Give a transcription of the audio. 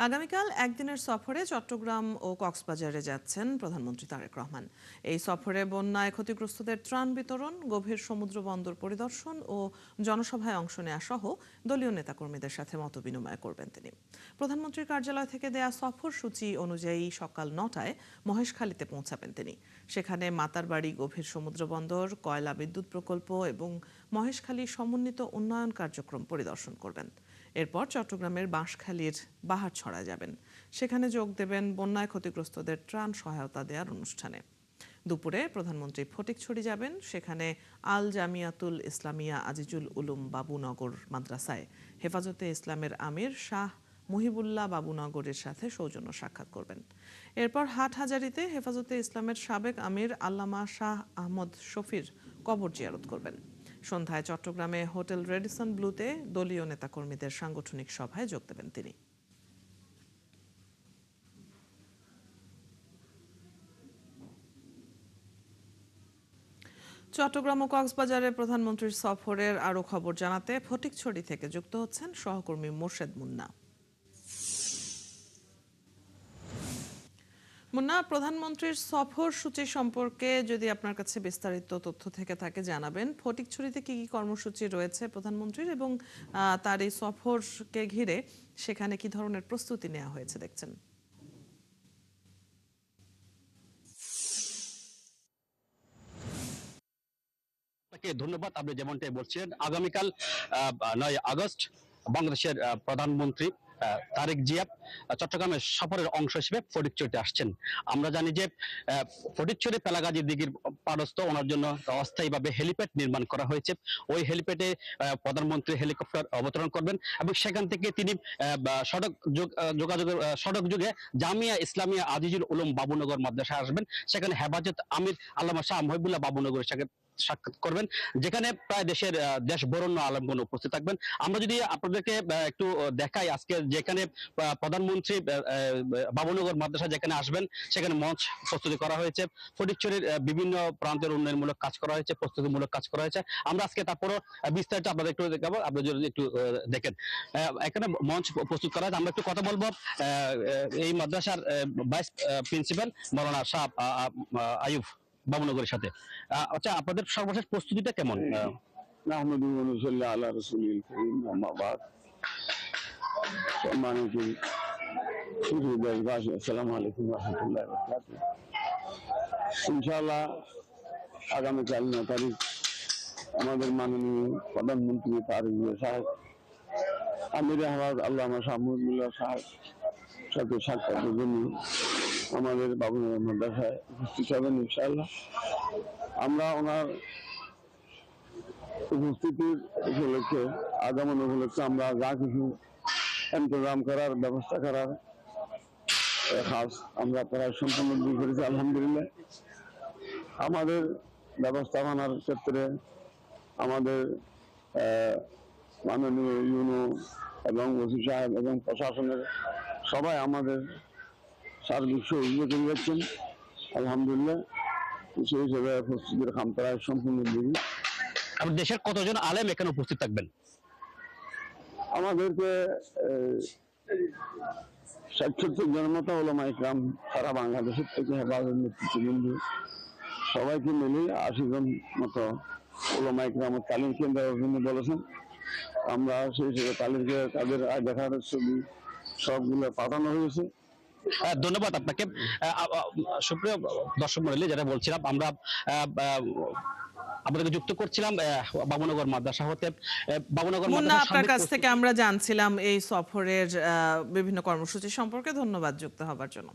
আগামীকাল একদিনের সফরে চট্টগ্রাম ও কক্সবাজারে যাচ্ছেন প্রধানমন্ত্রী তারেক রহমান। এই সফরে বন্যায় ক্ষতিগ্রস্তদের ত্রাণ বিতরণ, গভীর সমুদ্র বন্দর পরিদর্শন ও জনসভায় অংশ নেওয়া সহ দলীয় নেতাকর্মীদের সাথে মতবিনিময় করবেন তিনি। প্রধানমন্ত্রীর কার্যালয় থেকে দেয়া সফরসূচি অনুযায়ী সকাল ৯টায় মহেশখালীতে পৌঁছাবেন তিনি। সেখানে মাতারবাড়ি গভীর সমুদ্র বন্দর, কয়লা বিদ্যুৎ প্রকল্প এবং মহেশখালী সমন্বিত উন্নয়ন কার্যক্রম পরিদর্শন করবেন। এরপর চট্টগ্রামের বাঁশখালীর বাহারছড়া যাবেন। সেখানে যোগ দেবেন বন্যায় ক্ষতিগ্রস্তদের ত্রাণ সহায়তা দেওয়ার অনুষ্ঠানে। দুপুরে প্রধানমন্ত্রী ফটিকছড়ি যাবেন। সেখানে আল জামিয়াতুল ইসলামিয়া আজিজুল উলুম বাবুনগর মাদ্রাসায় হেফাজতে ইসলামের আমির শাহ মুহিবুল্লাহ বাবুনগরের সাথে সৌজন্য সাক্ষাৎ করবেন। এরপর হাটহাজারীতে হেফাজতে ইসলামের সাবেক আমির আল্লামা শাহ আহমদ শফির কবর জিয়ারত করবেন। সন্ধ্যায় চট্টগ্রামে হোটেল রেডিসন ব্লুতে দলীয় নেতাকর্মীদের সাংগঠনিক সভায় যোগ দেবেন তিনি। চট্টগ্রাম ও কক্সবাজারে প্রধানমন্ত্রীর সফরের আরও খবর জানাতে ফটিকছড়ি থেকে যুক্ত হচ্ছেন সহকর্মী মোর্শেদ মুন্না। মুন্না, প্রধানমন্ত্রীর সফরসূচি সম্পর্কে যদি আপনার কাছে বিস্তারিত তথ্য থেকে থাকে জানাবেন। ফটিকছড়িতে কি কি কর্মসূচি রয়েছে প্রধানমন্ত্রীর এবং তার এই সফরকে ঘিরে সেখানে কি ধরনের প্রস্তুতি নেওয়া হয়েছে দেখছেন? আপনাকে ধন্যবাদ। আপনি যেমনটাই বলছিলেন, আগামীকাল 9 আগস্ট বাংলাদেশের প্রধানমন্ত্রী তারেক জিয়া চট্টগ্রামের সফরের অংশ হিসেবে ফটিকছড়িতে আসছেন। আমরা জানি যে ফটিকছড়ি পেলাগাজী দিঘির পাড়স্থ ওনার জন্য অস্থায়ীভাবে হেলিপ্যাড নির্মাণ করা হয়েছে। ওই হেলিপ্যাডে প্রধানমন্ত্রী হেলিকপ্টার অবতরণ করবেন এবং সেখান থেকে তিনি সড়ক যুগে জামিয়া ইসলামিয়া আজিজুল উলুম বাবুনগর মাদ্রাসায় আসবেন। সেখানে হেফাজত আমির আল্লামা শাহ মুহিবুল্লাহ বাবুনগরের সাক্ষাৎ করবেন, যেখানে প্রায় দেশ বরেণ্য আলেমগণ উপস্থিত থাকবেন। আমরা যদি আপনাদেরকে একটু দেখাই, আজকে যেখানে প্রধানমন্ত্রী বাবুনগর মাদ্রাসা যেখানে আসবেন সেখানে মঞ্চ প্রস্তুতি করা হয়েছে, ফটিকছড়ির বিভিন্ন প্রান্তের উন্নয়নমূলক কাজ করা হয়েছে, প্রস্তুতিমূলক কাজ করা হয়েছে। আমরা আজকে তারপরও বিস্তারিত আপনাদের একটু দেখাবো, আপনি যদি একটু দেখেন। এখানে মঞ্চ প্রস্তুত করা হয়েছে। আমরা একটু কথা বলবো এই মাদ্রাসার ভাইস প্রিন্সিপাল মৌলানা শাহ আয়ুব বাবুনগরের সাথে। আচ্ছা, আপনাদের সর্বশেষ প্রস্তুতিটা কেমন? সম্মানিত দেশবাসী, আসসালামু আলাইকুম রহমতুল্লাহ। ইনশাআল্লাহ আগামীকাল 9 তারিখ আমাদের মাননীয় প্রধানমন্ত্রী তারেক জিয়া সাহেব আমির হেফাজত আল্লামা শাহ মুহিবুল্লাহ সাহেব সাথে সাক্ষাতের জন্য আমাদের বাবুনগর মাদ্রাসায় উপস্থিত হবেন ইনশাআল্লাহ। আমরা ওনার উপস্থিতির উপলক্ষে, আগমন উপলক্ষে আমরা যা কিছু ইন্তজাম করার ব্যবস্থা করার কাজ আমরা প্রায় সম্পূর্ণ দূর করেছি আলহামদুলিল্লাহ। আমাদের ব্যবস্থাপনার ক্ষেত্রে আমাদের মাননীয় ইউনো এবং ওসি সাহেব এবং প্রশাসনের সবাই আমাদের সার্বিক সহযোগিতা করে যাচ্ছেন আলহামদুলিল্লাহ। সেই হিসেবে প্রস্তুতির কাম প্রায় সম্পূর্ণ দিকে। দেশের কতজন আলেম এখানে উপস্থিত থাকবেন? আমাদেরকে 60-70 জনের মতো ওলামা ইকরাম সারা বাংলাদেশের থেকে হেফাজত নেতৃত্ববৃন্দ সবাইকে মিলে 80 জন মতো ওলামা ইকরাম তালিম কেন্দ্রের জন্য বলেছেন। আমরা সেই হিসেবে তালিমকে তাদের দেখার ছবি সবগুলো পাঠানো হয়েছে। ধন্যবাদ আপনাকে। সুপ্রিয় দর্শক মণ্ডলী, যেটা বলছিলাম, আমরা আপনাদেরকে যুক্ত করছিলাম বাবুনগর মাদ্রাসা হতে। বাবুনগর মুন্না, আপনার কাছ থেকে আমরা জানছিলাম এই সফরের বিভিন্ন কর্মসূচি সম্পর্কে। ধন্যবাদ যুক্ত হবার জন্য।